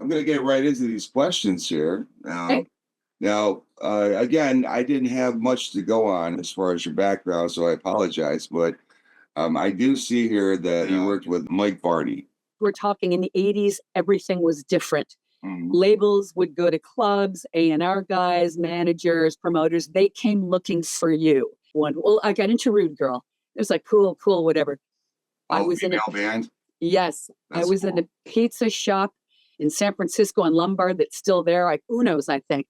I'm going to get right into these questions here. Okay. Again, I didn't have much to go on as far as your background, so I apologize. But I do see here that you worked with Mike Varney. We're talking in the 80s, everything was different. Mhm. Labels would go to clubs, A&R guys, managers, promoters. They came looking for you. Well, I got into Rude Girl. It was like, cool, whatever. I was in a band. Yes, That's I was in a pizza shop in San Francisco on Lombard that's still there, like Uno's, I think.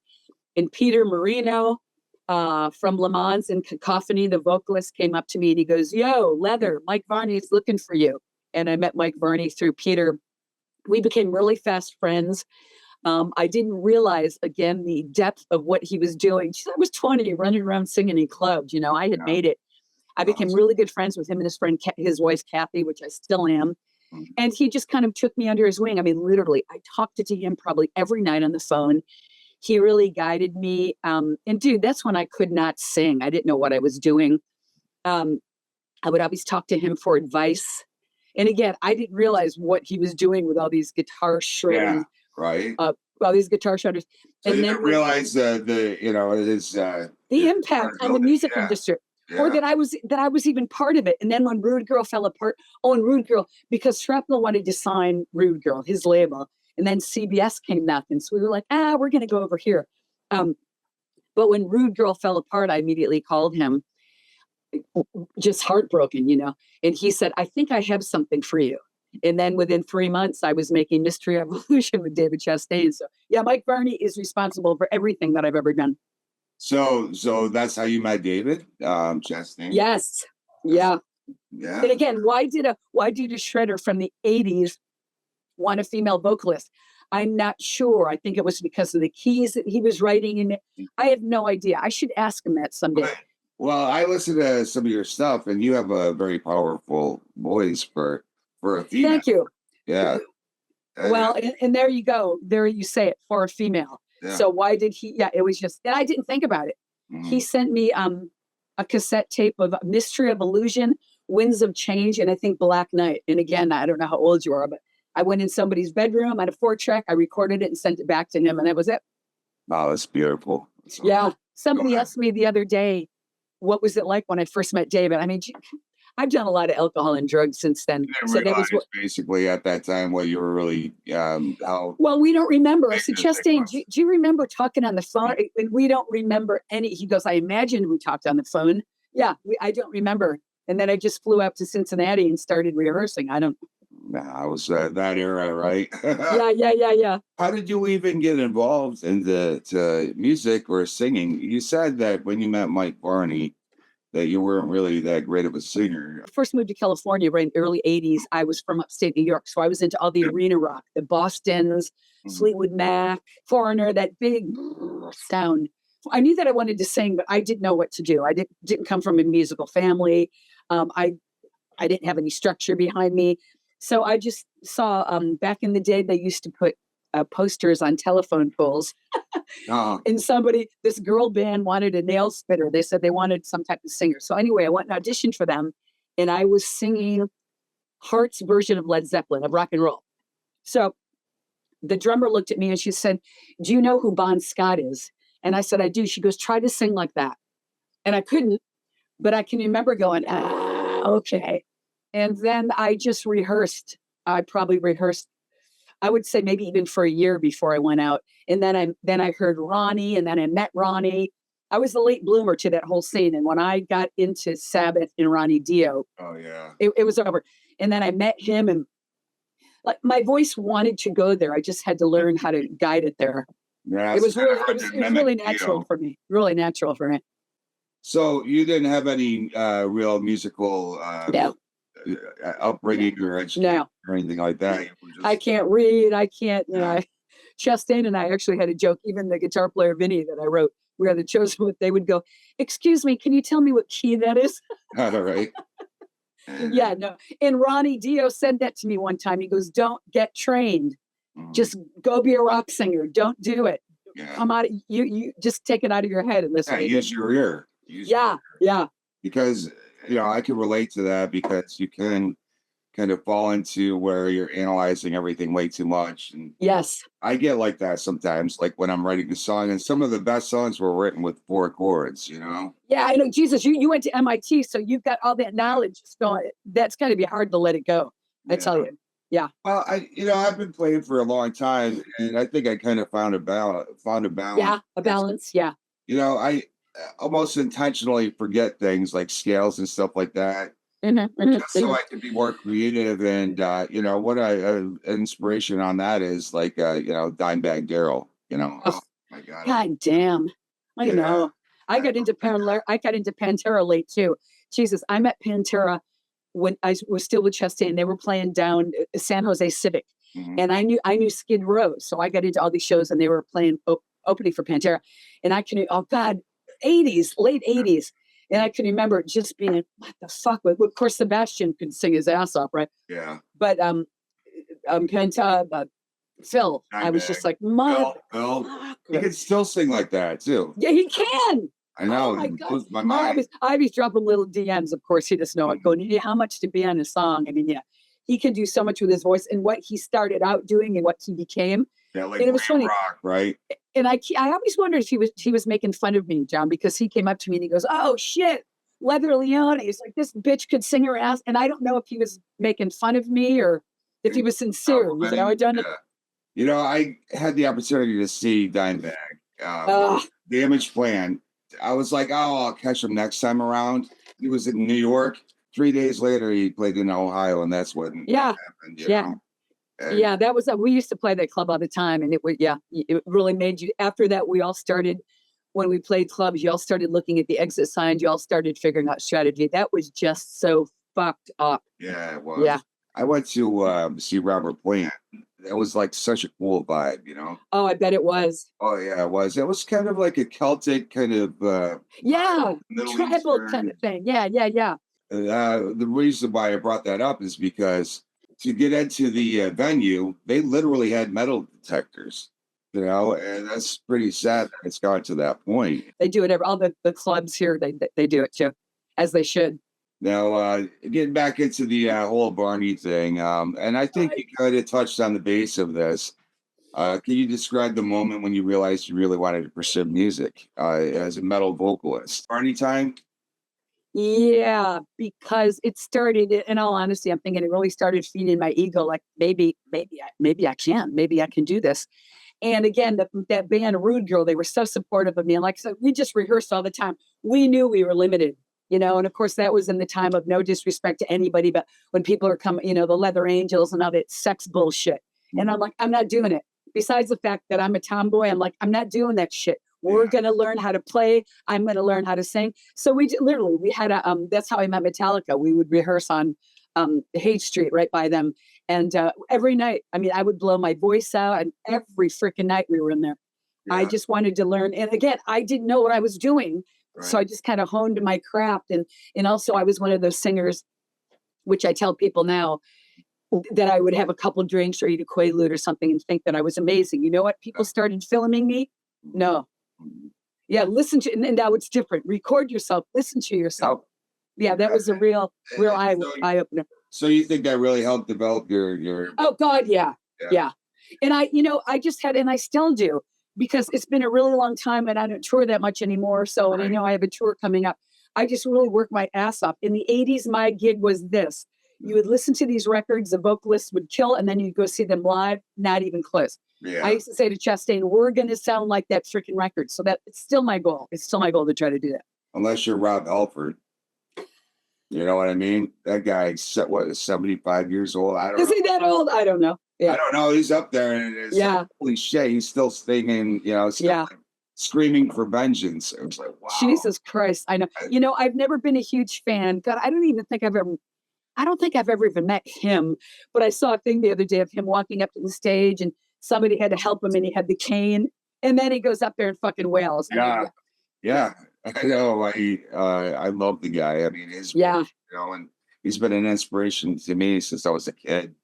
And Peter Marino from Le Mans and Cacophony, the vocalist, came up to me and he goes, "Yo, Leather, Mike Varney is looking for you." And I met Mike Varney through Peter. We became really fast friends. I didn't realize, again, the depth of what he was doing. I was 20, running around singing in clubs. You know, I had made it. I became really good friends with him and his friend, his wife, Kathy, which I still am. And he just kind of took me under his wing. I mean, literally, I talked to him probably every night on the phone. He really guided me. And dude, that's when I could not sing. I didn't know what I was doing. I would always talk to him for advice. And again, I didn't realize what he was doing with all these guitar shredding. Yeah, right. All these guitar shredders. So and you then didn't realize the impact on the music industry. Yeah. Or that I was even part of it. And then when Rude Girl fell apart, and Rude Girl, because Shrapnel wanted to sign Rude Girl, his label, and then CBS came knocking. So we were like, we're going to go over here. But when Rude Girl fell apart, I immediately called him, just heartbroken, you know. And he said, "I think I have something for you." And then within 3 months, I was making Mystery Evolution with David Chastain. So yeah, Mike Varney is responsible for everything that I've ever done. So that's how you met David Chastain? Yes. Yeah. Yeah. And again, why did a shredder from the 80s want a female vocalist? I'm not sure. I think it was because of the keys that he was writing in it. I have no idea. I should ask him that someday. Well, I listened to some of your stuff, and you have a very powerful voice for a female. Thank you. Yeah. Well, and there you go. There you say it, for a female. Yeah. So why did he? Yeah, it was just, and I didn't think about it. Mm-hmm. He sent me a cassette tape of Mystery of Illusion, Winds of Change, and I think Black Knight. And again, I don't know how old you are, but I went in somebody's bedroom, I had a 4-track, I recorded it and sent it back to him, and that was it. Oh, that's beautiful. Yeah. Somebody asked me the other day, what was it like when I first met David? I mean, I've done a lot of alcohol and drugs since then. So that was basically at that time what you were really well, we don't remember. I said, Chastain, do you remember talking on the phone? And we don't remember any. He goes, I imagined we talked on the phone. Yeah, I don't remember. And then I just flew out to Cincinnati and started rehearsing. I was that era, right? Yeah. How did you even get involved in the music or singing? You said that when you met Mike Varney, that you weren't really that great of a singer. I first moved to California right in the early 80s. I was from upstate New York, so I was into all the arena rock, the Bostons, Fleetwood Mac, Foreigner, that big sound. I knew that I wanted to sing, but I didn't know what to do. I didn't come from a musical family. I didn't have any structure behind me. So I just saw back in the day, they used to put posters on telephone poles. And this girl band wanted a nail spitter. They said they wanted some type of singer. So anyway, I went and auditioned for them, and I was singing Heart's version of Led Zeppelin, of rock and roll. So the drummer looked at me and she said, "Do you know who Bon Scott is?" And I said, "I do." She goes, "Try to sing like that." And I couldn't, but I can remember going, okay. And then I just rehearsed. I probably rehearsed, I would say maybe even for a year before I went out. And then I heard Ronnie, and then I met Ronnie. I was the late bloomer to that whole scene. And when I got into Sabbath and Ronnie Dio, it was over. And then I met him, and like my voice wanted to go there. I just had to learn how to guide it there. Yeah, it was really natural for me. Really natural for me. So you didn't have any real musical upbringing or education or anything like that? I can't read. I can't, Chastain and I actually had a joke, even the guitar player, Vinny, that I wrote, We Are the Chosen One, they would go, "Excuse me, can you tell me what key that is?" All right. Yeah, no. And Ronnie Dio said that to me one time. He goes, "Don't get trained. Just go be a rock singer. Don't do it. Come out. You just take it out of your head and listen." Use your ear. Yeah. Because, I can relate to that, because you can kind of fall into where you're analyzing everything way too much. And Yes. I get like that sometimes, like when I'm writing a song, and some of the best songs were written with 4 chords, you know? Yeah, I know. Jesus, you went to MIT, so you've got all that knowledge. That's got to be hard to let it go. I tell you. Yeah. Well, I've been playing for a long time, and I think I kind of found a balance. Yeah, a balance. Yeah. I almost intentionally forget things like scales and stuff like that, just so I can be more creative. And what inspiration on that is like Dimebag Darrell. Oh my God. God damn. I know. I got into Pantera late too. Jesus, I met Pantera when I was still with Chastain. They were playing down San Jose Civic, and I knew Skid Row, so I got into all these shows, and they were playing opening for Pantera, and I can late 80s, and I can remember just being what the fuck. Of course, Sebastian could sing his ass off, right? Yeah. But Pantera, Phil, I was just like, Phil, he can still sing like that too. Yeah, he can. I know. Oh my It God. blows my mind. I was dropping little DMs. Of course, he doesn't know it. Going, yeah, how much to be on a song? I mean, yeah, he can do so much with his voice, and what he started out doing and what he became. Yeah, like and it was funny, rock, right? And I always wondered if he was making fun of me, John, because he came up to me and he goes, "Oh shit, Leather Leone." He's like, "This bitch could sing her ass," and I don't know if he was making fun of me or if he was sincere. Was it how I done it? I had the opportunity to see Dimebag, the Image Plan. I was like, oh, I'll catch him next time around. He was in New York. 3 days later, he played in Ohio, and that's what happened. Yeah, that was we used to play that club all the time, and it really made you. After that, we all started when we played clubs. You all started looking at the exit signs. You all started figuring out strategy. That was just so fucked up. Yeah, it was. Yeah, I went to see Robert Plant. That was like such a cool vibe, Oh, I bet it was. Oh yeah, it was. It was kind of like a Celtic kind of tribal Eastern kind of thing. Yeah. The reason why I brought that up is because to get into the venue, they literally had metal detectors, and that's pretty sad that it's got to that point. They do it all the clubs here. They do it too, as they should. Now, getting back into the whole Varney thing, and I think you kind of touched on the base of this. Can you describe the moment when you realized you really wanted to pursue music as a metal vocalist? Varney time? Yeah, because it started. In all honesty, I'm thinking it really started feeding my ego. Like maybe I can do this. And again, that band Rude Girl, they were so supportive of me. And like I said, we just rehearsed all the time. We knew we were limited. And of course, that was in the time of no disrespect to anybody, but when people are coming, the Leather Angels and all that sex bullshit. And I'm like, I'm not doing it. Besides the fact that I'm a tomboy, I'm like, I'm not doing that shit. We're going to learn how to play. I'm going to learn how to sing. So we had that's how I met Metallica. We would rehearse on Hate Street right by them. And every night, I would blow my voice out, and every freaking night we were in there. Yeah. I just wanted to learn. And again, I didn't know what I was doing. Right. So I just kind of honed my craft. And also I was one of those singers, which I tell people now, that I would have a couple drinks or eat a Quaalude or something and think that I was amazing. You know what? People started filming me. No. Yeah. Listen to, and now it's different. Record yourself. Listen to yourself. Yeah. That was a real eye opener. So you think that really helped develop your? Oh God. Yeah. And I just had, and I still do, because it's been a really long time and I don't tour that much anymore. So, and I have a tour coming up. I just really work my ass off. In the 80s, my gig was this. You would listen to these records, the vocalists would kill, and then you'd go see them live, not even close. Yeah. I used to say to Chastain, we're going to sound like that freaking record. So that it's still my goal. It's still my goal to try to do that. Unless you're Rob Halford. You know what I mean? That guy's 75 years old. I don't know. Is he that old? I don't know. Yeah. I don't know. He's up there, and it's holy shit. He's still singing, like screaming for vengeance. It was like, wow. Jesus Christ. I know. I've never been a huge fan. God, I don't think I've ever even met him, but I saw a thing the other day of him walking up to the stage and somebody had to help him and he had the cane and then he goes up there and fucking wails. Yeah. I know. I love the guy. I mean, and he's been an inspiration to me since I was a kid.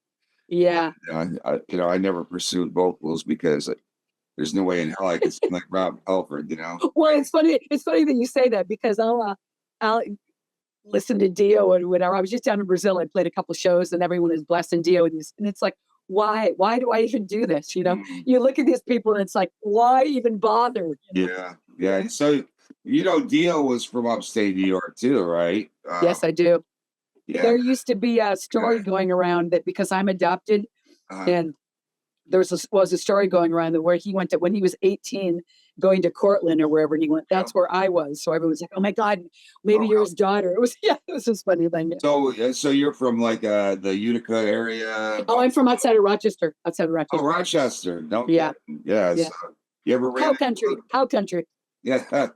Yeah. I never pursued vocals because there's no way in hell I could sing like Rob Halford, Well, it's funny that you say that because listen to Dio and whatever. I was just down in Brazil. I played a couple shows and everyone is blessing Dio. And it's like, why do I even do this? You know, you look at these people and it's like, why even bother? You know? Yeah. So, Dio was from upstate New York too, right? Yes, I do. Yeah. There used to be a story going around that because I'm adopted, and there was a story going around that where he went to when he was 18, going to Cortland or wherever he went. That's where I was. So everyone's like, "Oh my God, maybe you're his daughter." It was this funny thing. So you're from like the Utica area? Oh, I'm from outside of Rochester. Oh, Rochester. No. Yeah. Yeah. So you ever ran? How country? Yeah,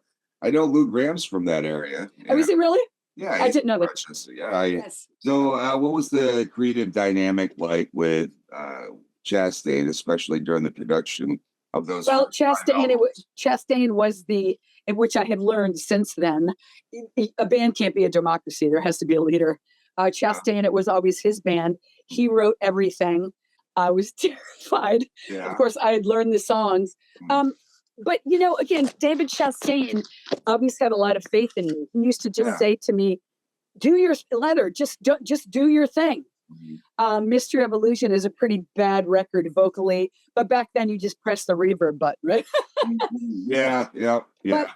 I know Lou Graham's from that area. Yeah. Oh, is he really? Yeah, I didn't know that. Rochester. Yeah. Yes. So, what was the creative dynamic like with Chastain, especially during the production of those? Well, Chastain was in which I have learned since then. A band can't be a democracy. There has to be a leader. Chastain, it was always his band. He wrote everything. I was terrified. Yeah. Of course, I had learned the songs. But again, David Chastain always had a lot of faith in me. He used to just say to me, "Do your Leather, just do your thing." Mystery of Illusion is a pretty bad record vocally, but back then you just press the reverb button, right? Yeah. But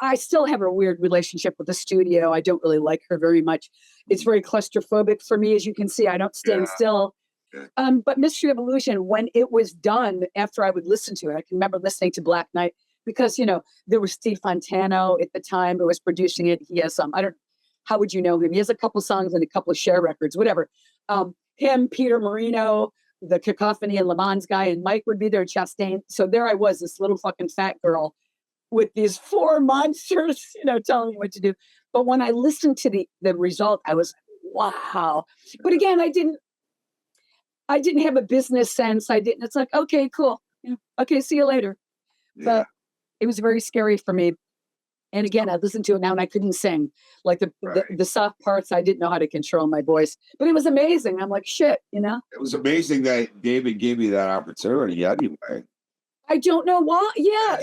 I still have a weird relationship with the studio. I don't really like her very much. It's very claustrophobic for me, as you can see. I don't stand still. But Mystery of Illusion, when it was done, after I would listen to it, I can remember listening to Black Knight because, there was Steve Fontano at the time who was producing it. He has how would you know him? He has a couple songs and a couple of share records, whatever. Him, Peter Marino, the Cacophony and Le Mans guy, and Mike would be there, Chastain. So there I was, this little fucking fat girl with these 4 monsters, telling me what to do. But when I listened to the result, I was, wow. But again, I didn't have a business sense. It's like, okay, cool. Okay, see you later. Yeah. But it was very scary for me. And again, I listened to it now and I couldn't sing. Like the soft parts, I didn't know how to control my voice. But it was amazing. I'm like, shit, It was amazing that David gave you that opportunity anyway. I don't know why. Yeah.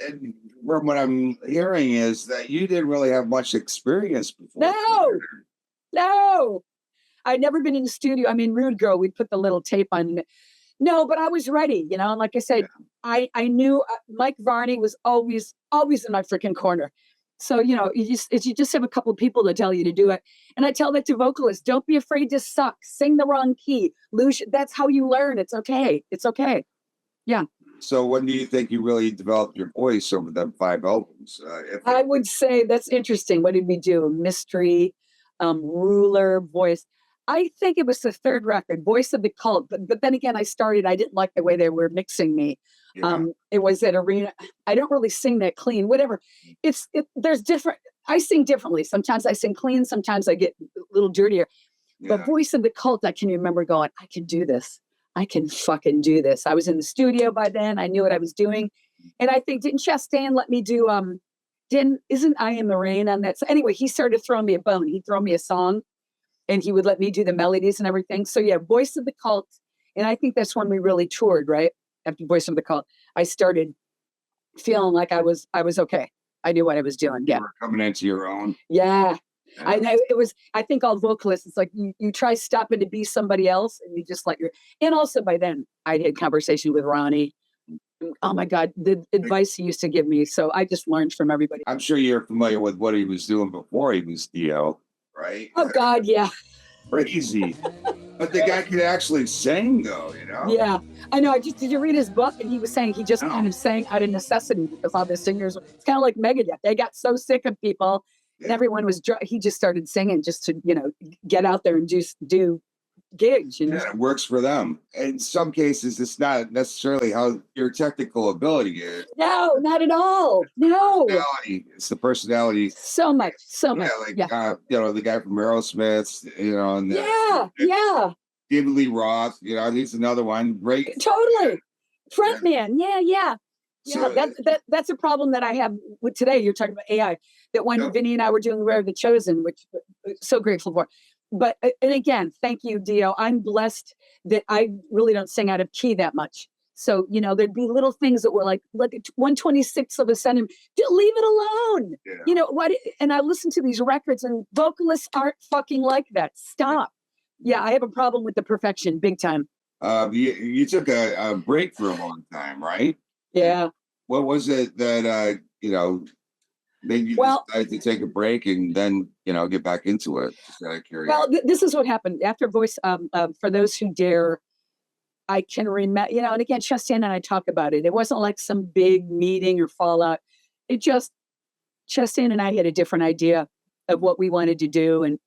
And from what I'm hearing is that you didn't really have much experience before. No. I'd never been in the studio. I mean, Rude Girl, we'd put the little tape on. No, but I was ready, And like I said, I knew Mike Varney was always in my freaking corner. So, you just have a couple of people to tell you to do it. And I tell that to vocalists, don't be afraid to suck. Sing the wrong key. That's how you learn. It's okay. It's okay. Yeah. So when do you think you really developed your voice over the 5 albums? I would say that's interesting. What did we do? Mystery, Ruler, Voice. I think it was the 3rd record, Voice of the Cult. But then again, I didn't like the way they were mixing me. Yeah. It was at Arena. I don't really sing that clean, whatever. There's different. I sing differently. Sometimes I sing clean. Sometimes I get a little dirtier. Yeah. But Voice of the Cult, I can remember going, I can do this. I can fucking do this. I was in the studio by then. I knew what I was doing. And I think, didn't Chastain let me do, isn't I Am the Rain on that? So anyway, he started throwing me a bone. He'd throw me a song. And he would let me do the melodies and everything. So yeah, Voice of the Cult. And I think that's when we really toured, right? After Voice of the Cult, I started feeling like I was okay. I knew what I was doing. Yeah. You were coming into your own. Yeah. I know I think all vocalists, it's like you try stopping to be somebody else and you just and also by then I had conversation with Ronnie. Oh my God, the advice he used to give me. So I just learned from everybody. I'm sure you're familiar with what he was doing before he was Dio. Right? Oh God, yeah. Crazy. But the guy could actually sing though, Yeah. I know. Did you read his book? And he was saying he just kind of sang out of necessity because all the singers, it's kind of like Megadeth. They got so sick of people and everyone he just started singing just to, get out there and just do gigs, Yeah, it works for them. In some cases, it's not necessarily how your technical ability is. No, not at all. No. It's the personality. So much. The guy from Aerosmith, and yeah. David Lee Roth, he's another one. Great. Totally. Frontman. Yeah. So, that's a problem that I have with today. You're talking about AI. That when Vinny and I were doing Rare the Chosen, which I'm so grateful for. But, and again, thank you, Dio. I'm blessed that I really don't sing out of key that much. So, you know, there'd be little things that were like 1/26 of a centimeter. Leave it alone. Yeah. You know what? And I listen to these records, and vocalists aren't fucking like that. Stop. Yeah, I have a problem with the perfection, big time. You took a break for a long time, right? Yeah. What was it that you know, made you decide to take a break and then, you know, get back into it? Just out of curiosity. Well, this is what happened after Voice. For those who dare, I can remember, you know, and again, Chastain and I talk about it. It wasn't like some big meeting or fallout. It just, Chastain and I had a different idea of what we wanted to do. And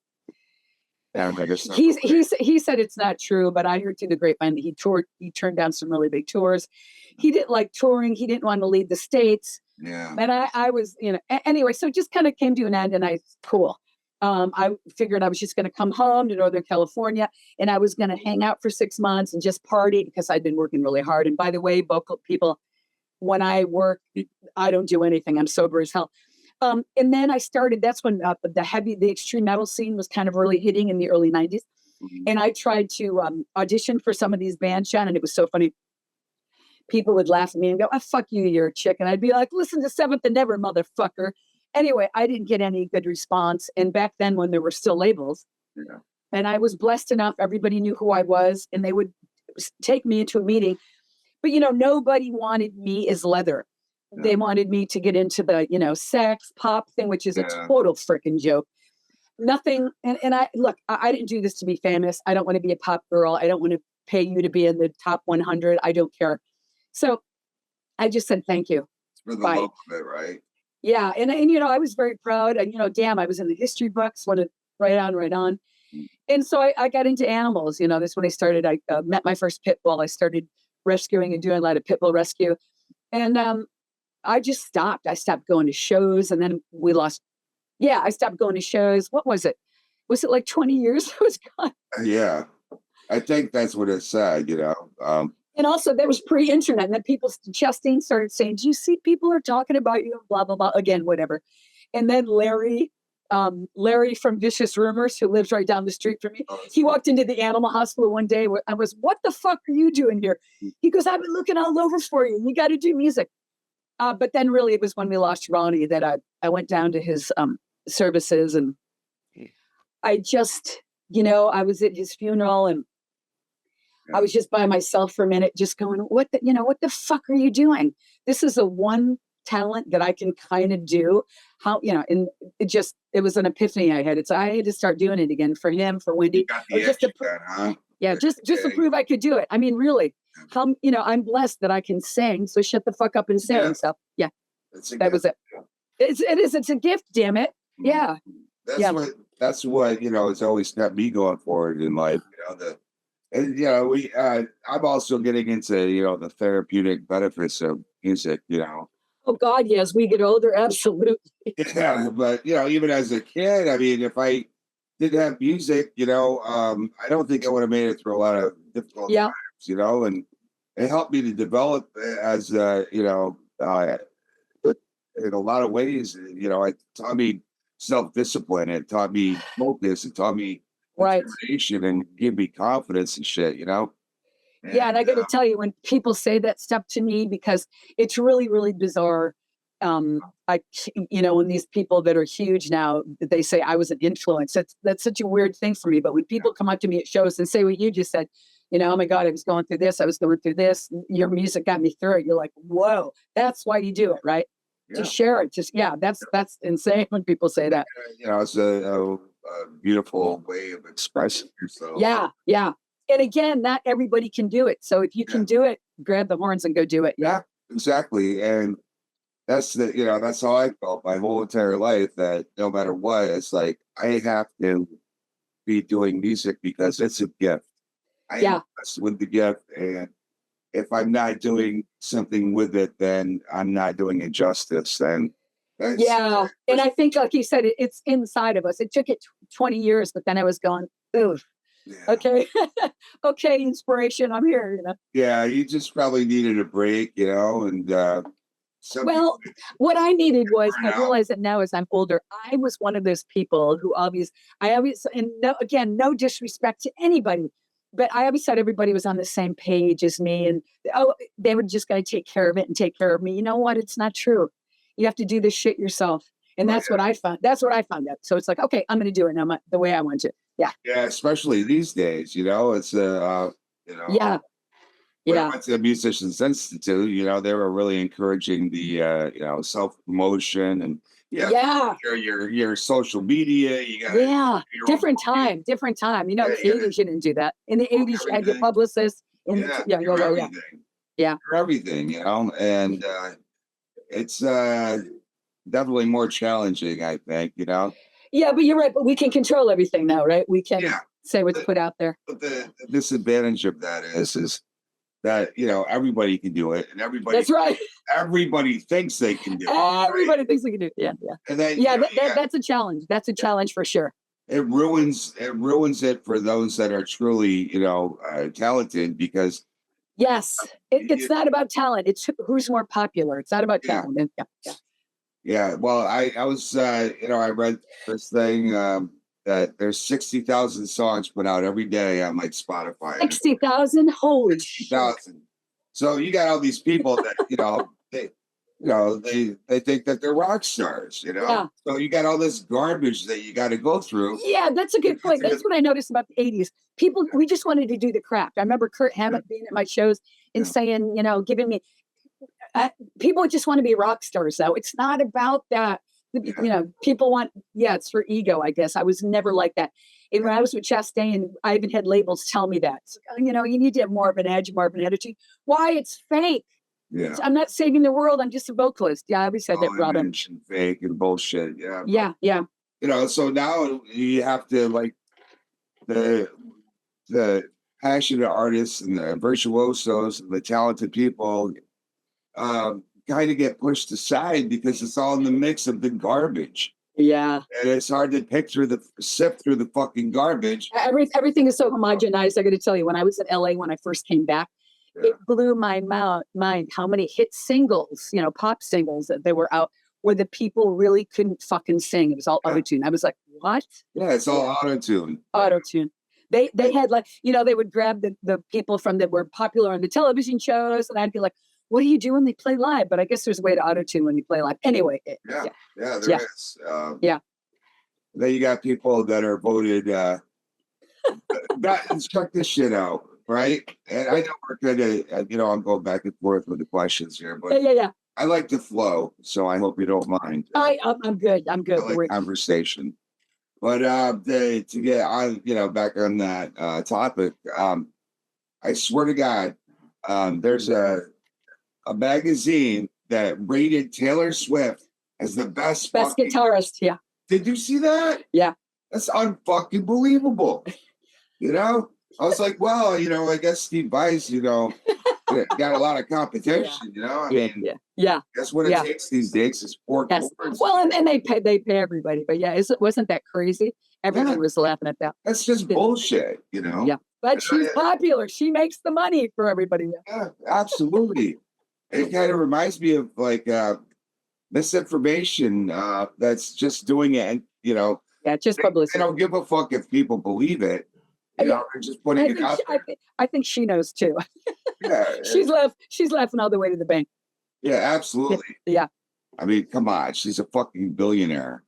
he said it's not true, but I heard through the grapevine that he turned down some really big tours. He didn't like touring. He didn't want to leave the States. Yeah. And I was, you know, anyway, so it just kind of came to an end, and cool. I figured I was just going to come home to Northern California, and I was going to hang out for 6 months and just party because I'd been working really hard. And by the way, vocal people, when I work, I don't do anything. I'm sober as hell. And then I started, that's when the extreme metal scene was kind of really hitting in the early 90s. Mm-hmm. And I tried to audition for some of these bands, John, and it was so funny. People would laugh at me and go, "Oh, fuck you, you're a chick." And I'd be like, "Listen to Seventh and Never, motherfucker." Anyway, I didn't get any good response. And back then, when there were still labels, and I was blessed enough, everybody knew who I was, and they would take me into a meeting. But, you know, nobody wanted me as Leather. Yeah. They wanted me to get into the, you know, sex pop thing, which is a total freaking joke. Nothing. And I didn't do this to be famous. I don't want to be a pop girl. I don't want to pay you to be in the top 100. I don't care. So I just said, thank you. It's for the love of it, right? Yeah. And, you know, I was very proud. And, you know, damn, I was in the history books, right on. And so I got into animals. You know, that's when I started. I met my first pit bull. I started rescuing and doing a lot of pit bull rescue. And I just stopped. I stopped going to shows, and then we lost. Yeah, I stopped going to shows. What was it? Was it like 20 years? I was gone. Yeah. I think that's what it said, you know. And also, that was pre-internet, and then Chastain started saying, "Do you see people are talking about you?" Blah blah blah. Again, whatever. And then Larry from Vicious Rumors, who lives right down the street from me, he walked into the animal hospital one day. I was, "What the fuck are you doing here?" He goes, "I've been looking all over for you. You got to do music." But then, really, it was when we lost Ronnie that I went down to his services, and I just, you know, I was at his funeral, and I was just by myself for a minute, just going, what the fuck are you doing? This is a one talent that I can kind of do. How, you know, and it was an epiphany I had. I had to start doing it again for him, for Wendy. Just to prove I could do it. I mean, really, you know, I'm blessed that I can sing. So shut the fuck up and sing. Yeah. So yeah, that was it. It's a gift, damn it. Yeah. That's what, you know, it's always kept me going forward in life. You know, and, you know, I'm also getting into, you know, the therapeutic benefits of music, you know. Oh, God, yes. As we get older, absolutely. Yeah, but, you know, even as a kid, I mean, if I didn't have music, you know, I don't think I would have made it through a lot of difficult times, you know, and it helped me to develop as, you know, in a lot of ways, you know, it taught me self-discipline. It taught me focus. It taught me determination and give me confidence and shit, you know? And I got to tell you, when people say that stuff to me, because it's really, really bizarre. You know, when these people that are huge now, they say I was an influence. That's such a weird thing for me. But when people come up to me at shows and say what you just said, you know, "Oh my God, I was going through this. I was going through this. Your music got me through it." You're like, whoa, that's why you do it, right? Yeah. To share it. That's insane when people say that. You know, it's a beautiful way of expressing yourself. Yeah. And again, not everybody can do it. So if you can do it, grab the horns and go do it. Yeah, exactly. And that's how I felt my whole entire life, that no matter what, it's like, I have to be doing music because it's a gift. I am blessed with the gift. And if I'm not doing something with it, then I'm not doing it justice. And and I think, like you said, it's inside of us. It took it 20 years, but then I was going, ooh, okay, inspiration, I'm here, you know. Yeah, you just probably needed a break, you know, and what I needed was, I realize that now as I'm older, I was one of those people who no disrespect to anybody, but I always thought everybody was on the same page as me, and oh, they were just going to take care of it and take care of me. You know what? It's not true. You have to do this shit yourself. And that's what I found. That's what I found out. So it's like, okay, I'm going to do it now the way I want to. Yeah. Yeah. Especially these days, you know, it's yeah. When I went to the Musicians Institute, you know, they were really encouraging the, self-promotion and your social media. You got different time. You know, in the 80s, you didn't do that. In the 80s, you had your publicist. For everything, you know, and it's definitely more challenging, I think, you know. Yeah, but you're right. But we can control everything now, right? We can say what's put out there. But the disadvantage of that is that, you know, everybody can do it, and everybody. That's right. Everybody thinks they can do it. Everybody thinks they can do it. Yeah, yeah. And then, that's a challenge. That's a challenge for sure. It ruins it for those that are truly, you know, talented, because. Yes, it's not about talent. It's who's more popular. It's not about talent. Yeah. Well, I was, I read this thing that there's 60,000 songs put out every day on like Spotify. 60,000? Holy 60,000. So you got all these people that, they think that they're rock stars, you know? Yeah. So you got all this garbage that you got to go through. Yeah, that's a good point. That's what I noticed about the 80s. People, we just wanted to do the craft. I remember Kurt Hammett being at my shows and saying, giving me, people just want to be rock stars, though. It's not about that. People want, it's for ego, I guess. I was never like that. And when I was with Chastain, I even had labels tell me that. You need to have more of an edge, more of an energy. Why? It's fake. Yeah. I'm not saving the world. I'm just a vocalist. Yeah, I always said that, Robin. Fake and bullshit. Yeah. Yeah, yeah. So now you have to, like, the passionate artists and the virtuosos and the talented people kind of get pushed aside because it's all in the mix of the garbage. Yeah. And it's hard to sift through the fucking garbage. Everything is so homogenized. I got to tell you, when I was in LA, when I first came back, it blew my mind how many hit singles, pop singles that they were out where the people really couldn't fucking sing. It was all auto-tune. I was like, what? Yeah, it's all auto-tune. Auto-tune. They had like, they would grab the people that were popular on the television shows, and I'd be like, what do you do when they play live? But I guess there's a way to auto-tune when you play live. Anyway. There is. Then you got people that are voted, check this shit out, right? And I know we're going to, I'm going back and forth with the questions here, but I like to flow, so I hope you don't mind. I'm good. I'm good. I like conversation. But to get on, back on that topic, I swear to God, there's a magazine that rated Taylor Swift as the best guitarist. Yeah. Did you see that? Yeah. That's unfucking believable. I was like, well, I guess Steve Vai, got a lot of competition, I mean, that's what it takes these days is 4 chords. Well, and they pay everybody, but wasn't that crazy? Everyone was laughing at that. That's just bullshit, Yeah, but she's popular. She makes the money for everybody. Yeah, absolutely. It kind of reminds me of like misinformation that's just doing it, and just publicity. They don't give a fuck if people believe it. They're just putting it out there. I think she knows too. Yeah, she's laughing all the way to the bank. Yeah, absolutely. Yeah. I mean, come on, she's a fucking billionaire.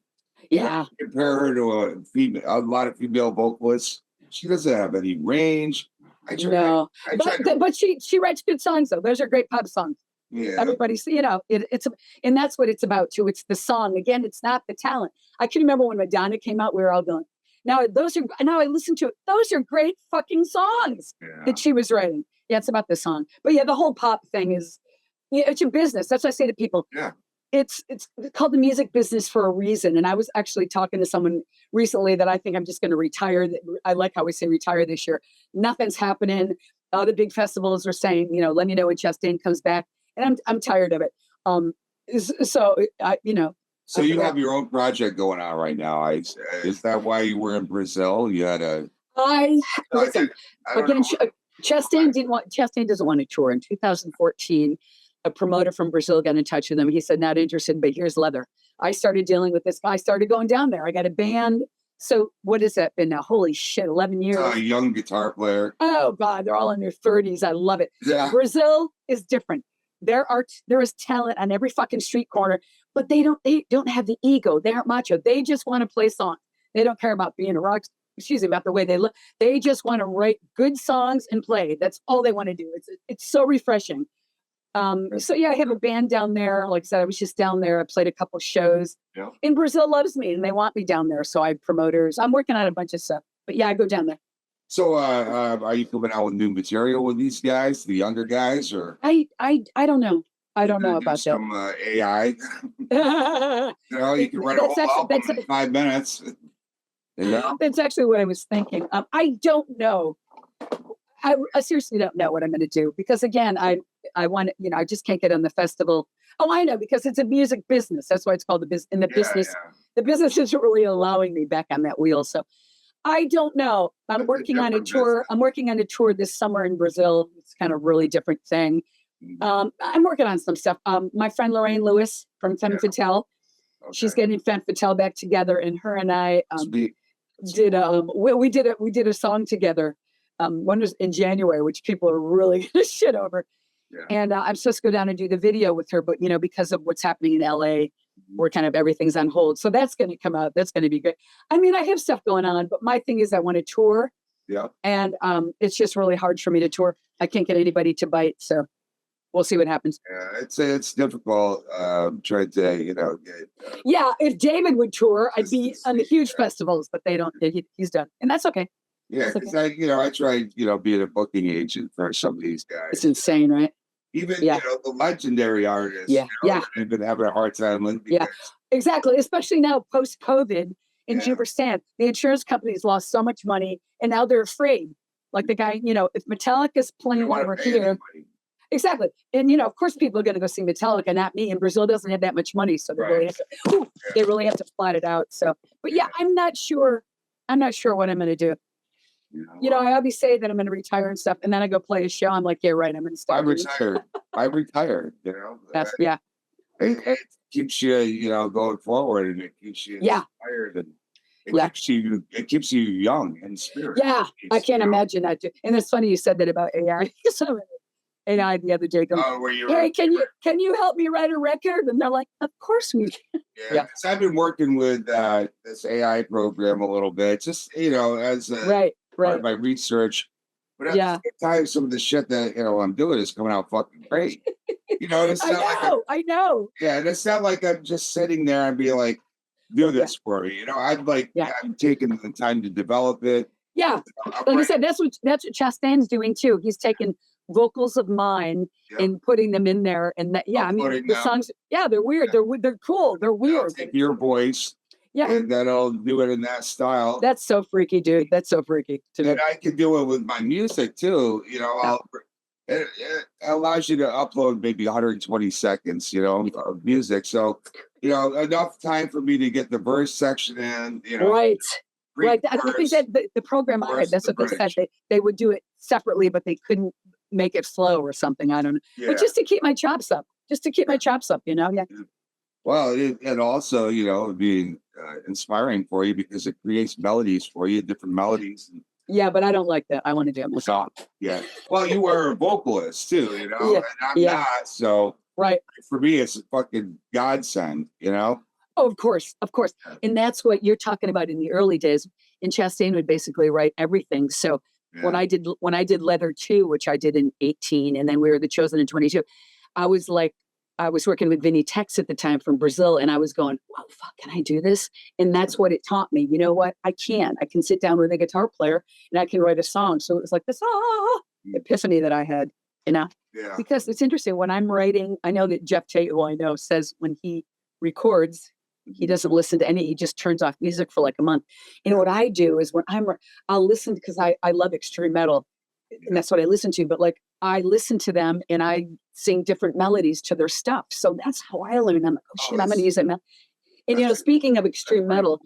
Yeah. Compare her to a lot of female vocalists. She doesn't have any range. But she writes good songs though. Those are great pop songs. Yeah. Everybody's, it's and that's what it's about too. It's the song. Again, it's not the talent. I can remember when Madonna came out, we were all going, now I listen to it. Those are great fucking songs that she was writing. Yeah, it's about the song. But the whole pop thing is, it's a business. That's what I say to people. Yeah. It's called the music business for a reason. And I was actually talking to someone recently that I think I'm just going to retire. I like how we say retire this year. Nothing's happening. All the big festivals are saying, let me know when Chastain comes back. And I'm tired of it. So you have your own project going on right now. Is that why you were in Brazil? You had a. Chastain doesn't want to tour. In 2014, a promoter from Brazil got in touch with him. He said, not interested, but here's Leather. I started dealing with this guy. I started going down there. I got a band, So what has that been now? Holy shit, 11 years. A young guitar player. Oh God, they're all in their 30s. I love it. Yeah. Brazil is different. There is talent on every fucking street corner, but they don't have the ego. They aren't macho. They just want to play songs. They don't care about being a rock, about the way they look. They just want to write good songs and play. That's all they want to do. It's so refreshing. So yeah, I have a band down there. Like I said, I was just down there. I played a couple shows. Yeah. And Brazil loves me and they want me down there. So I have promoters. I'm working on a bunch of stuff. But yeah, I go down there. So are you coming out with new material with these guys, the younger guys, or I don't know. I don't know about some AI. You can write a whole album in 5 minutes. That's actually what I was thinking. I don't know. I seriously don't know what I'm going to do because again, I want to, I just can't get on the festival. Oh, I know, because it's a music business. That's why it's called the business. In the business, the business isn't really allowing me back on that wheel. So I don't know. I'm working on a tour. Business. I'm working on a tour this summer in Brazil. It's kind of a really different thing. I'm working on some stuff. My friend Lorraine Lewis from Femme Fatale, she's getting Femme Fatale back together, and her and I did we did a song together. One was in January, which people are really gonna shit over. Yeah. And I'm supposed to go down and do the video with her, but because of what's happening in LA, where kind of everything's on hold. So that's going to come out. That's going to be great. I mean, I have stuff going on, but my thing is I want to tour. Yeah. And it's just really hard for me to tour. I can't get anybody to bite. So we'll see what happens. Yeah, it's difficult trying to, get, yeah, if David would tour, I'd be on the huge festivals, but they don't. He's done. And that's okay. Yeah, because I tried, being a booking agent for some of these guys. It's insane, right? Even, the legendary artists, have been having a hard time. Yeah, exactly. Especially now, post-COVID in Jefferson, the insurance companies lost so much money, and now they're afraid. Like the guy, if Metallica's playing over here. Exactly. And, of course, people are going to go see Metallica, not me. And Brazil doesn't have that much money, so they really have to flat it out. So, but yeah, I'm not sure what I'm going to do. I always say that I'm going to retire and stuff, and then I go play a show. I'm like, yeah, right. I'm going to start. I retired. Yeah. It keeps you, going forward, and it keeps you inspired, and it keeps you young in spirit. Yeah, I can't imagine that. And it's funny you said that about AI. So AI the other day goes, hey, can you help me write a record? And they're like, of course we can. Yeah. So I've been working with this AI program a little bit, just as part of my research. But at the same time, some of the shit that I'm doing is coming out fucking great. It's not I know. Yeah, and it's not like I'm just sitting there and be like, do this for me. I'm like, I'm taking the time to develop it. Yeah, like I said, that's what Chastain's doing too. He's taking vocals of mine and putting them in there, and that the songs, they're weird. They're cool. They're weird. Take your voice. Yeah. And then I'll do it in that style. That's so freaky, dude. That's so freaky. And I can do it with my music too. It allows you to upload maybe 120 seconds, of music. So, enough time for me to get the verse section in, Right. Right. I think they said the program I had, that's what they said. They would do it separately, but they couldn't make it flow or something. I don't know. Yeah. But just to keep my chops up. Yeah. Well, and also, being inspiring for you because it creates melodies for you, different melodies. Yeah, but I don't like that. I want to do it. So, yeah. Well, you were a vocalist too, and I'm not. So, for me, it's a fucking godsend, Oh, of course. And that's what you're talking about in the early days. And Chastain would basically write everything. So when I did Leather 2, which I did in 18, and then we were The Chosen in 22, I was working with Vinny Tex at the time from Brazil, and I was going, wow, fuck, can I do this? And that's what it taught me. You know what? I can sit down with a guitar player and I can write a song. So it was like this epiphany that I had, because it's interesting when I'm writing. I know that Jeff Tate, who I know, says when he records, he doesn't listen to he just turns off music for like a month. And what I do is when I'll listen, because I love extreme metal, and that's what I listen to, but I listen to them and I sing different melodies to their stuff. So that's how I learn. I'm like, oh shit, I'm going to use that melody. And speaking of extreme metal,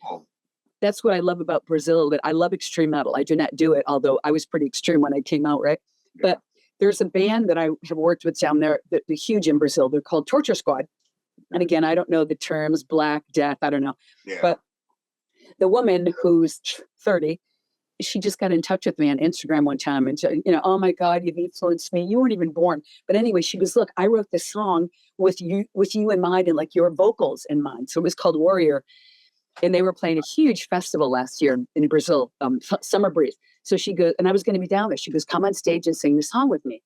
that's what I love about Brazil, that I love extreme metal. I do not do it, although I was pretty extreme when I came out, right? But there's a band that I have worked with down there that they're huge in Brazil. They're called Torture Squad. And again, I don't know the terms, Black Death, I don't know. Yeah. But the woman who's 30, she just got in touch with me on Instagram one time and said, oh my God, you've influenced me. You weren't even born. But anyway, she goes, look, I wrote this song with you in mind and like your vocals in mind. So it was called Warrior. And they were playing a huge festival last year in Brazil, Summer Breeze. So she goes, and I was going to be down there. She goes, come on stage and sing the song with me.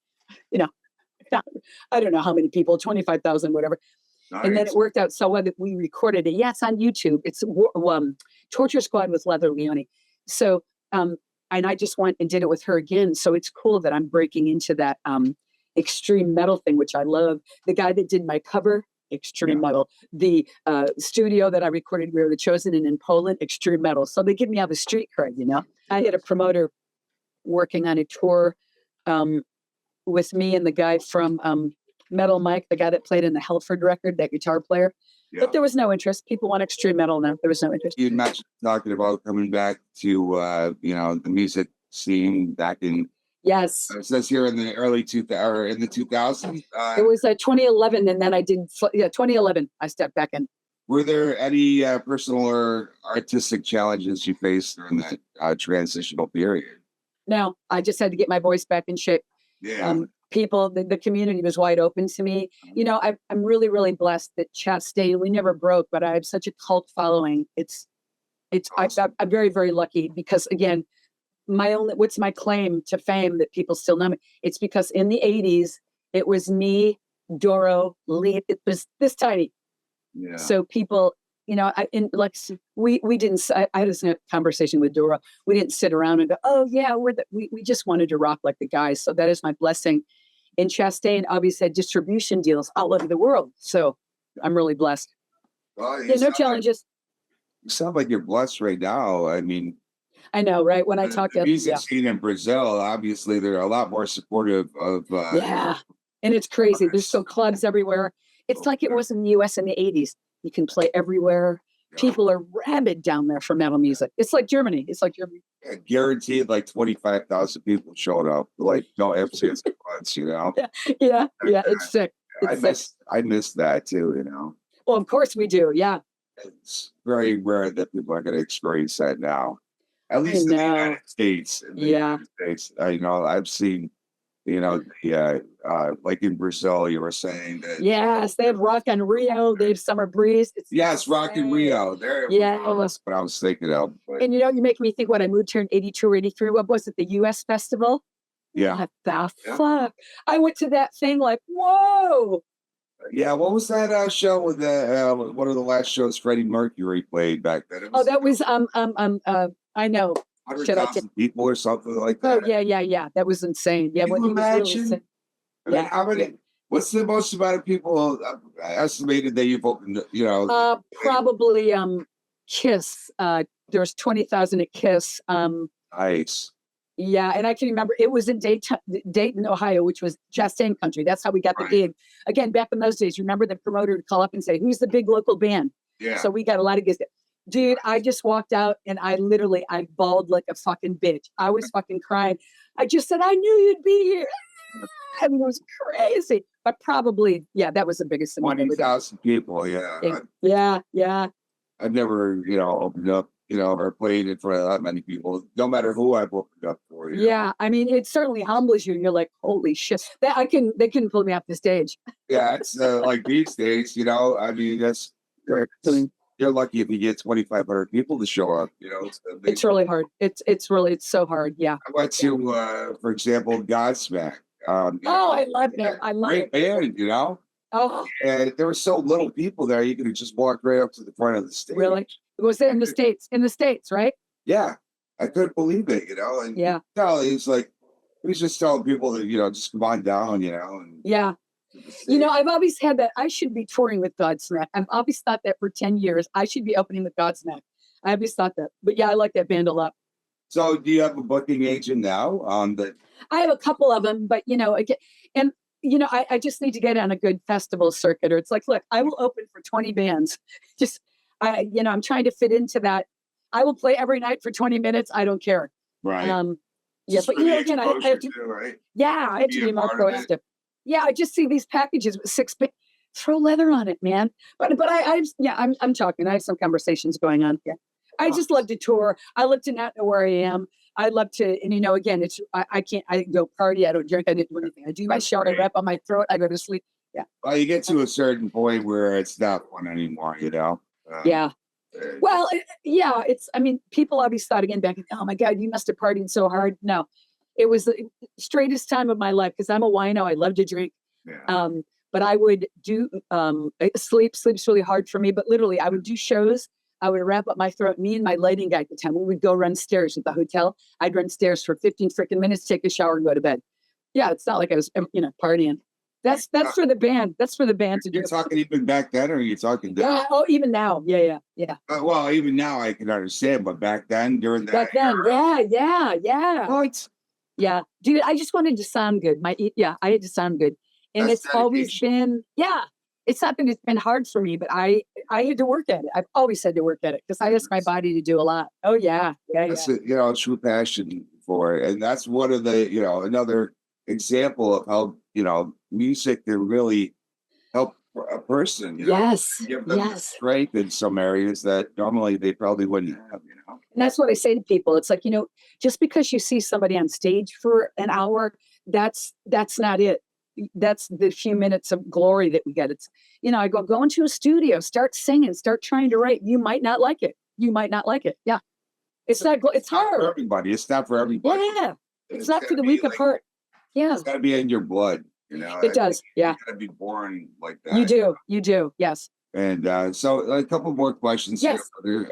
I don't know how many people, 25,000, whatever. Nice. And then it worked out so well that we recorded it. Yeah, it's on YouTube. It's Torture Squad with Leather Leone. So, and I just went and did it with her again. So it's cool that I'm breaking into that extreme metal thing, which I love. The guy that did my cover, extreme metal. The studio that I recorded, we were the Chosen in Poland, extreme metal. So they give me all the street cred, I had a promoter working on a tour with me and the guy from Metal Mike, the guy that played in the Helford record, that guitar player. Yeah. But there was no interest. People want extreme metal now. There was no interest. You mentioned talking about coming back to, the music scene back in. Yes. It says here in the early 2000s. It was 2011, and then I did. 2011. I stepped back in. Were there any personal or artistic challenges you faced during that transitional period? No, I just had to get my voice back in shape. Yeah. People, the community was wide open to me. I'm really, really blessed that Chastain, we never broke, but I have such a cult following. Awesome. I'm very, very lucky because again, what's my claim to fame that people still know me? It's because in the 80s, it was me, Doro, Lee, it was this tiny. Yeah. So people, we didn't, I had a conversation with Doro. We didn't sit around and go, oh yeah, we just wanted to rock like the guys. So that is my blessing. And Chastain obviously had distribution deals all over the world. So I'm really blessed. Well, no challenges. You sound like you're blessed right now. I mean, I know, right? When I talk to music scene in Brazil, obviously they're a lot more supportive of. Yeah, and it's crazy. There's still clubs everywhere. It's like it was in the U.S. in the 80s. You can play everywhere. People are rabid down there for metal music. It's like Germany. Yeah, guaranteed, like 25,000 people showed up. Like no FCS once, Yeah, it's sick. I miss that too, Well, of course we do. Yeah. It's very rare that people are going to experience that now. At least in the United States. United States, I've seen. Like in Brazil, you were saying that. Yes, they have Rock in Rio. They have Summer Breeze. Yes, Rock in Rio. That's what I was thinking of. But. And you make me think when I moved here in 82 or 83, what was it? The US Festival? Yeah. What the fuck? I went to that thing like, whoa. Yeah, what was that show with one of the last shows Freddie Mercury played back then? That was I know. 100,000 people or something like that. Oh yeah. That was insane. Yeah, can you imagine? What's the most amount of people estimated that you've opened? Probably Kiss. There's 20,000 at Kiss. Nice. Yeah, and I can remember it was in Dayton, Ohio, which was Chastain country. That's how we got the gig. Again, back in those days, you remember the promoter would call up and say, "Who's the big local band?" Yeah. So we got a lot of gigs. Dude, I just walked out and I bawled like a fucking bitch. I was fucking crying. I just said, I knew you'd be here. I mean, it was crazy. But probably, that was the biggest thing. 20,000 people, Yeah. I've never, opened up, or played in front of that many people, no matter who I've opened up for. Yeah, I mean, it certainly humbles you. You're like, holy shit. They couldn't pull me off the stage. Yeah, it's like these days, I mean, that's... You're lucky if you get 2,500 people to show up. It's really hard. It's so hard. Yeah. I went to, for example, Godsmack. I love it. I love it. Great band, Oh. And there were so little people there. You could have just walked right up to the front of the stage. Really? It was in the States. In the States, right? Yeah, I couldn't believe it. And he's like, he was just telling people that just come on down. And, yeah. I've always had that. I should be touring with Godsmack. I've always thought that for 10 years. I should be opening with Godsmack. I always thought that. But yeah, I like that band a lot. So do you have a booking agent now? I have a couple of them, but I just need to get on a good festival circuit. Or it's like, look, I will open for 20 bands. I'm trying to fit into that. I will play every night for 20 minutes. I don't care. Right. But again, I have to. Right? Yeah, I have to be more proactive. Yeah, I just see these packages with 6 bits. Throw leather on it, man. But I'm talking. I have some conversations going on. Yeah, I just love to tour. I love to not know where I am. I love to, and again, I can't, I go party. I don't drink. I didn't do anything. I do my show. I wrap on my throat. I go to sleep. Yeah. Well, you get to a certain point where it's not fun anymore, Yeah. Well, yeah, people always thought again back, oh my God, you must have partied so hard. No, it was the straightest time of my life because I'm a wino. I love to drink. Yeah. But I would do sleep's really hard for me, but literally I would do shows. I would wrap up my throat. Me and my lighting guy at the time, we would go run stairs at the hotel. I'd run stairs for 15 freaking minutes, take a shower and go to bed. Yeah, it's not like I was, partying. That's for the band. That's for the band to do. You're talking even back then, or are you talking now? Yeah. Oh, even now. Yeah. Well, even now I can understand, but back then, during that yeah. What? Yeah, dude, I just wanted to sound good. I had to sound good. And That's it's always been, it's not that it's been hard for me, but I had to work at it. I've always had to work at it because I asked my body to do a lot. Oh, yeah. That's a true passion for it. And that's one of the, another example of how, music can really help a person, Yes. give them strength in some areas that normally they probably wouldn't have, And that's what I say to people. It's like, just because you see somebody on stage for an hour, that's not it. That's the few minutes of glory that we get. It's, I go into a studio, start singing, start trying to write. You might not like it. Yeah. It's hard. For everybody. It's not for everybody. Yeah. It's not for the weak of heart. Yeah. It's got to be in your blood. It does. Yeah. You got to be born like that. You do. Yes. And so a couple more questions. Yes. Here.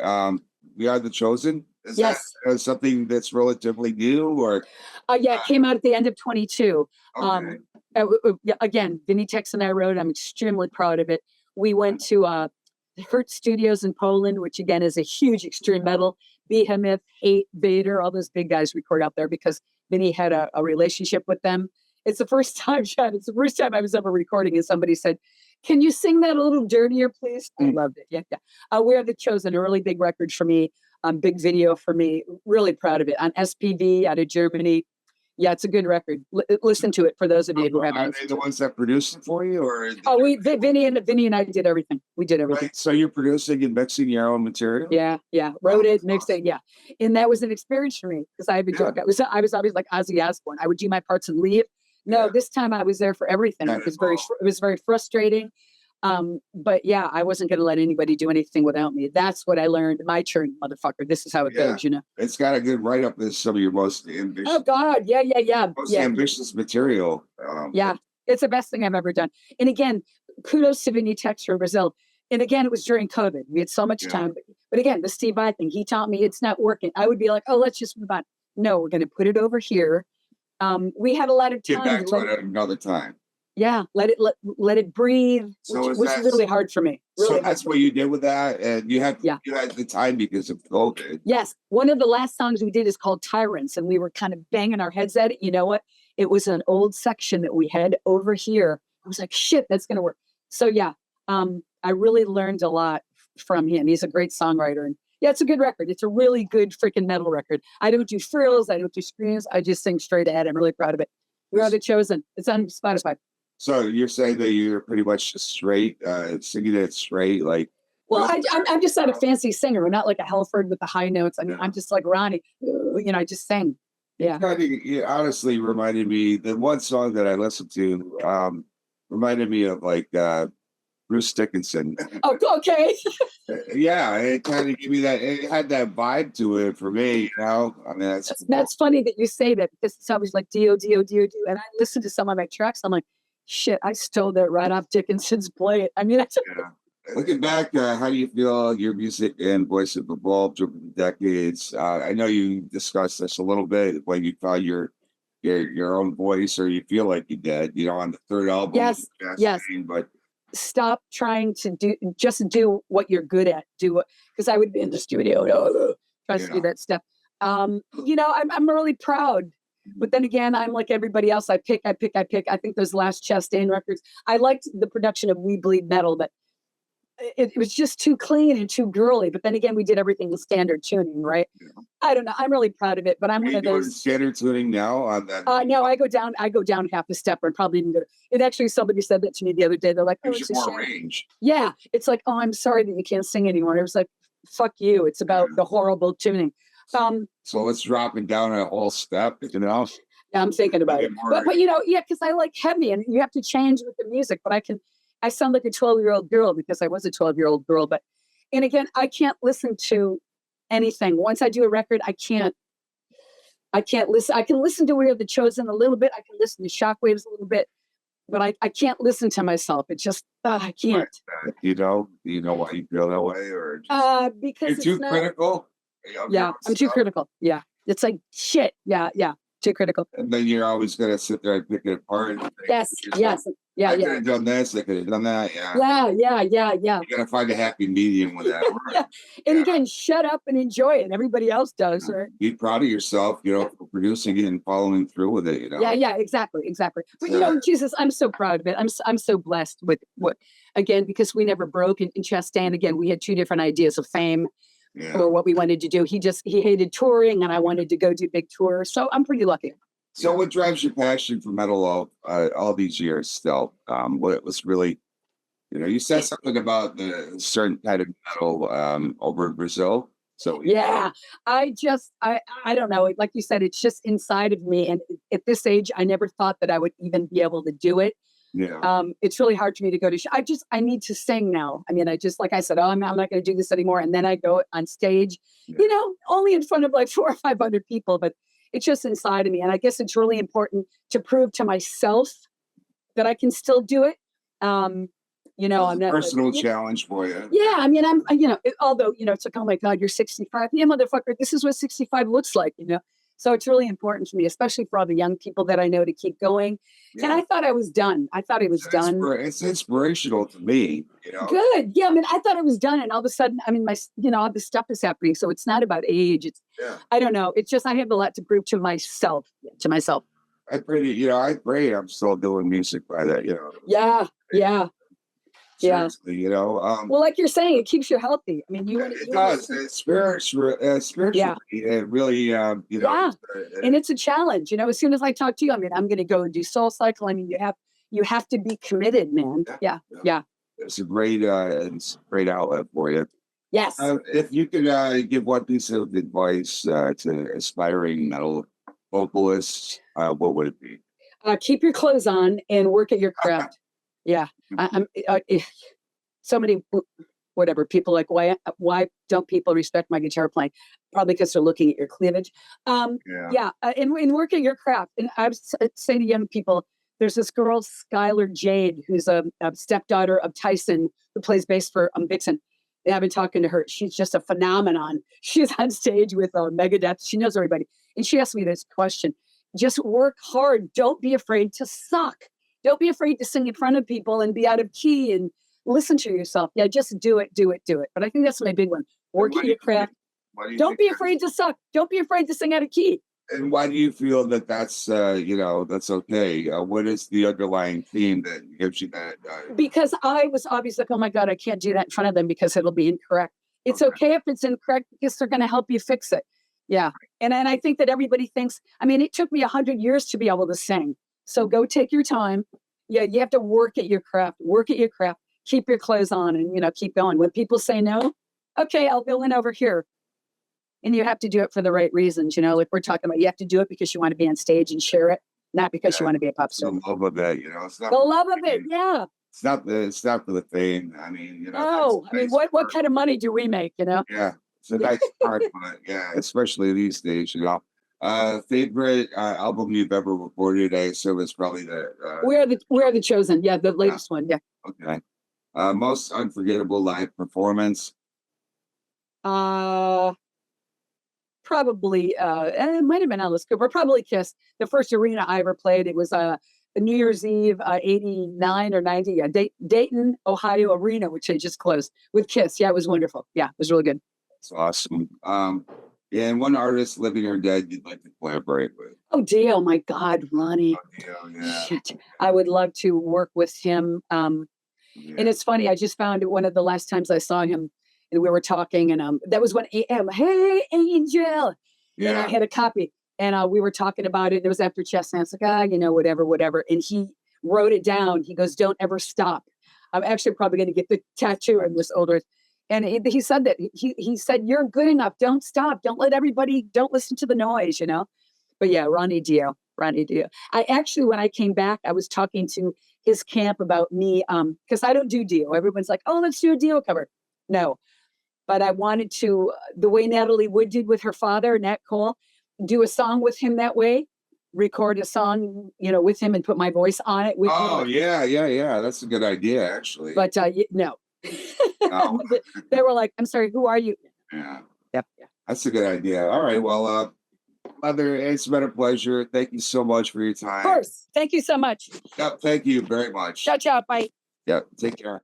We Are the Chosen. Is yes. that something that's relatively new, or? It came out at the end of 22. Okay. Again, Vinny Tex and I wrote. I'm extremely proud of it. We went to Hurt Studios in Poland, which again is a huge extreme metal. Behemoth, Hate, Vader, all those big guys record out there because Vinny had a relationship with them. It's the first time, Chad. It's the first time I was ever recording, and somebody said, "Can you sing that a little dirtier, please?" I loved it. Yeah. We Are the Chosen, a really big record for me. Big video for me. Really proud of it. On SPV out of Germany. Yeah, it's a good record. Listen to it for those of you who haven't. Are they the ones that produced it for you, or? Vinny and I did everything. We did everything. Right. So you're producing and mixing your own material? Yeah. Wrote it, mixed it. Yeah, and that was an experience for me because I have a joke. I was always like Ozzy Osbourne. I would do my parts and leave. No, this time I was there for everything. It was very frustrating. But yeah, I wasn't going to let anybody do anything without me. That's what I learned. My turn, motherfucker. This is how it goes, It's got a good write-up as some of your most ambitious. Oh God, yeah. Most ambitious material. It's the best thing I've ever done. And again, kudos to Vinny Tex from Brazil. And again, it was during COVID. We had so much time. But again, the Steve Vai thing, he taught me it's not working. I would be like, oh, let's just move on. No, we're going to put it over here. We had a lot of time. Get back to it another time. Yeah, let it breathe, which is really hard for me. Really so that's what you did with that, and you had the time because of COVID. Yes, one of the last songs we did is called Tyrants, and we were kind of banging our heads at it. You know what? It was an old section that we had over here. I was like, shit, that's gonna work. So yeah, I really learned a lot from him. He's a great songwriter, and yeah, it's a good record. It's a really good freaking metal record. I don't do frills, I don't do screams. I just sing straight ahead. I'm really proud of it. We Are the Chosen. It's on Spotify. So you're saying that you're pretty much just straight, singing it straight, like. Well, I'm just not a fancy singer. I'm not like a Halford with the high notes. I mean, I'm just like Ronnie. I just sing. Yeah. It honestly reminded me. The one song that I listened to reminded me of like Bruce Dickinson. Oh, okay. Yeah, it kind of gave me that. It had that vibe to it for me. I mean, that's funny that you say that because it's always like do. And I listen to some of my tracks. I'm like, shit, I stole that right off Dickinson's Play It. I mean, looking back, how do you feel your music and voice have evolved over the decades? I know you discussed this a little bit when you found your own voice, or you feel like you did, on the third album. Yes. But stop trying to do what you're good at. Because I would be in the studio trying to do that stuff. I'm really proud. But then again, I'm like everybody else. I pick. I think those last Chastain records, I liked the production of We Bleed Metal, but it was just too clean and too girly. But then again, we did everything with standard tuning, right? Yeah. I don't know. I'm really proud of it, but I'm one of those standard tuning now on that. No, I go down half a step, or probably even go. It actually, somebody said that to me the other day. They're like, "Oh, it's more range." Yeah, it's like, "Oh, I'm sorry that you can't sing anymore." And it was like, fuck you. It's about the horrible tuning. So let's drop it down a whole step, you know? Yeah, I'm thinking about it. But you know, yeah, because I like heavy and you have to change with the music, but I sound like a 12-year-old girl because I was a 12-year-old girl. But, and again, I can't listen to anything. Once I do a record, I can't listen. I can listen to We Are the Chosen a little bit. I can listen to Shockwaves a little bit, but I can't listen to myself. It just, I can't. You know why you feel that way, or because you're too critical? Yeah, I'm too critical. Yeah. It's like shit. Yeah. Too critical. And then you're always going to sit there and pick it apart. And yes. Yeah. I could have done this. I could have done that. Yeah. You got to find a happy medium with that. Yeah. And again, shut up and enjoy it. Everybody else does. Right? Be proud of yourself, you know, for producing it and following through with it, you know? Yeah, exactly. But, you know, Jesus, I'm so proud of it. I'm so blessed with what, again, because we never broke in Chastain. Again, we had two different ideas of fame. Or what we wanted to do. He hated touring and I wanted to go do big tours. So I'm pretty lucky. So what drives your passion for metal all these years still? What was really, you know, you said something about the certain kind of metal over in Brazil. So yeah, I don't know. Like you said, it's just inside of me. And at this age, I never thought that I would even be able to do it. Yeah. It's really hard for me to go to I need to sing now. I mean, like I said, I'm not going to do this anymore. And then I go on stage, you know, only in front of like 400 or 500 people, but it's just inside of me. And I guess it's really important to prove to myself that I can still do it. You know, I'm not personal challenge for you. Yeah. I mean, although, you know, it's like, oh my God, you're 65. Yeah, motherfucker, this is what 65 looks like, you know? So it's really important to me, especially for all the young people that I know, to keep going. Yeah. And I thought I was done. It's inspirational to me, you know. Good. Yeah. I mean, I thought I was done. And all of a sudden, I mean, all this stuff is happening. So it's not about age. It's, I don't know. It's just, I have a lot to prove to myself. I pray I'm still doing music by that, you know. Yeah. Seriously, you know. Well, like you're saying, it keeps you healthy. I mean, it does. Spiritually, it really, you know. Yeah, and it's a challenge. You know, as soon as I talk to you, I mean, I'm going to go and do Soul Cycle. I mean, you have to be committed, man. Yeah. It's a great outlet for you. Yes. If you could give one piece of advice to aspiring metal vocalists, what would it be? Keep your clothes on and work at your craft. Yeah, I'm so many, whatever, people like, why don't people respect my guitar playing? Probably because they're looking at your cleavage. And working your craft. And I say to young people, there's this girl, Skylar Jade, who's a stepdaughter of Tyson, who plays bass for Vixen. And I've been talking to her. She's just a phenomenon. She's on stage with Megadeth. She knows everybody. And she asked me this question: just work hard. Don't be afraid to suck. Don't be afraid to sing in front of people and be out of key and listen to yourself. Yeah, just do it. But I think that's my big one. Working your craft. Don't be afraid to suck. Don't be afraid to sing out of key. And why do you feel that that's, that's okay? What is the underlying theme that gives you that? Because I was obviously like, oh my God, I can't do that in front of them because it'll be incorrect. It's okay if it's incorrect because they're going to help you fix it. Yeah. And I think that everybody thinks, I mean, it took me 100 years to be able to sing. So go take your time. Yeah, you have to work at your craft. Keep your clothes on and, keep going. When people say no, okay, I'll fill in over here. And you have to do it for the right reasons. Like we're talking about, you have to do it because you want to be on stage and share it, not because you want to be a pop star. The love of it, it's not the love of it. Yeah. It's not for the fame. I mean, No, I mean, what kind of money do we make, Yeah, it's a nice part, but especially these days, favorite album you've ever recorded? I assume it's probably the We Are the Chosen. Yeah, the latest one. Yeah. Okay. Most unforgettable live performance. Probably. It might have been Alice Cooper. Probably Kiss. The first arena I ever played. It was New Year's Eve, 89 or 90. Yeah, Dayton, Ohio Arena, which they just closed with Kiss. Yeah, it was wonderful. Yeah, it was really good. It's awesome. And one artist, living or dead, you'd like to collaborate with? Oh, Dio, my God, Ronnie. Oh, Dio, yeah. Shit. I would love to work with him. And it's funny, I just found one of the last times I saw him, and we were talking, and that was when AM, hey, Angel. Yeah. And I had a copy, and we were talking about it. It was after Chastain. I was like, whatever. And he wrote it down. He goes, don't ever stop. I'm actually probably going to get the tattoo on this older. And he said that he said, you're good enough. Don't stop. Don't listen to the noise, But yeah, Ronnie Dio. I actually, when I came back, I was talking to his camp about me, because I don't do Dio. Everyone's like, oh, let's do a Dio cover. No, but I wanted to, the way Natalie Wood did with her father, Nat Cole, do a song with him that way, record a song, with him and put my voice on it. With him. Yeah. That's a good idea, actually. But no. Oh. They were like, I'm sorry, who are you? Yeah. Yep. That's a good idea. All right. Well, Leather, it's been a pleasure. Thank you so much for your time. Of course. Thank you so much. Yep, thank you very much. Ciao, ciao. Bye. Yep, take care.